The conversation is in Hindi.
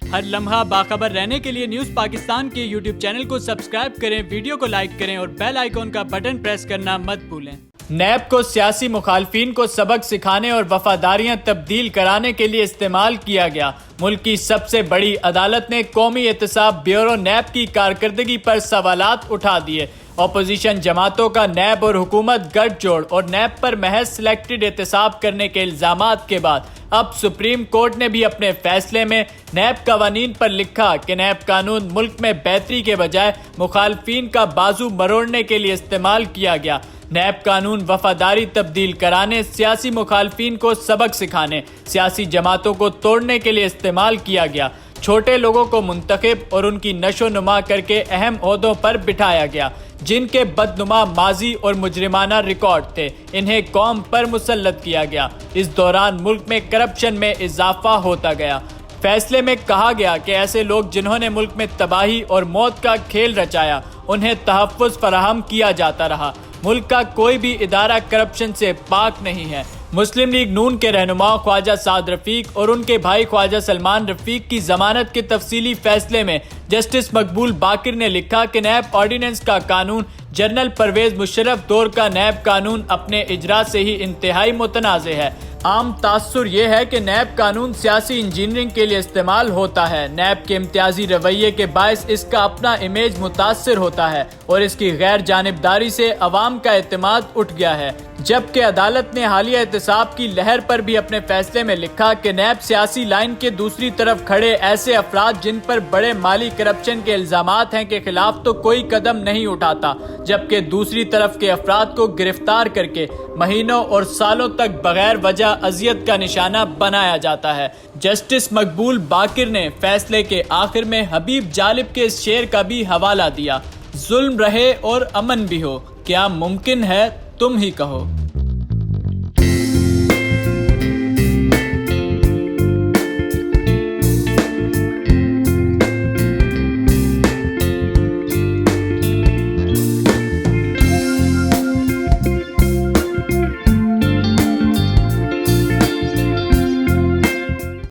हर लम्हा बाखबर रहने के लिए न्यूज़ पाकिस्तान के YouTube चैनल को सब्सक्राइब करें, वीडियो को लाइक करें और बेल आइकॉन का बटन प्रेस करना मत भूलें। नैब को सियासी मुखालफिन को सबक सिखाने और वफादारियां तब्दील कराने के लिए इस्तेमाल किया गया। मुल्क की सबसे बड़ी अदालत ने कौमी एहतसाब ब्यूरो नैब की कारकर्दगी पर सवालात उठा दिए। अपोजिशन जमातों का नैब और हुकूमत गठजोड़ और नैब पर महज सिलेक्टेड एहतसाब करने के इल्जामात के बाद अब सुप्रीम कोर्ट ने भी अपने फैसले में नैब कवानीन पर लिखा कि नैब कानून मुल्क में बेहतरी के बजाय मुखालफिन का बाजू मरोड़ने के लिए इस्तेमाल किया गया। नैब कानून वफादारी तब्दील कराने, सियासी मुखालफिन को सबक सिखाने, सियासी जमातों को तोड़ने के लिए इस्तेमाल किया गया। छोटे लोगों को मुंतखब और उनकी नशो नुमा करके अहम ओहदों पर बिठाया गया, जिनके बदनुमा माजी और मुजरिमाना रिकॉर्ड थे, इन्हें कौम पर मुसल्लत किया गया। इस दौरान मुल्क में करप्शन में इजाफा होता गया। फैसले में कहा गया कि ऐसे लोग जिन्होंने मुल्क में तबाही और मौत का खेल रचाया, उन्हें तहफ़्फ़ुज़ फराहम किया जाता रहा। मुल्क का कोई भी इदारा करप्शन से पाक नहीं है। मुस्लिम लीग नून के रहनुमा ख्वाजा साद रफीक और उनके भाई ख्वाजा सलमान रफीक की जमानत के तफसीली फैसले में जस्टिस मकबूल बाकिर ने लिखा कि नैब ऑर्डिनेंस का कानून जनरल परवेज मुशर्रफ दौर का नैब कानून अपने इजरा से ही इंतहाई मुतनाज़ है। आम तासुर यह है कि नैब कानून सियासी इंजीनियरिंग के लिए इस्तेमाल होता है। नैब के इम्तियाजी रवैये के बायस इसका अपना इमेज मुतासर होता है और इसकी गैर जानिबदारी से अवाम का एतमाद उठ गया है। जबकि अदालत ने हालिया एहतसाब की लहर पर भी अपने फैसले में लिखा कि नैब सियासी लाइन के दूसरी तरफ खड़े ऐसे अफराद जिन पर बड़े माली करप्शन के इल्जामात हैं के खिलाफ तो कोई कदम नहीं उठाता, जबकि दूसरी तरफ के अफराद को गिरफ्तार करके महीनों और सालों तक बगैर वजह अजियत का निशाना बनाया जाता है। जस्टिस मकबूल बाकिर ने फैसले के आखिर में हबीब जालिब के इस शेर का भी हवाला दिया, जुल्म रहे और अमन भी हो, क्या मुमकिन है तुम ही कहो।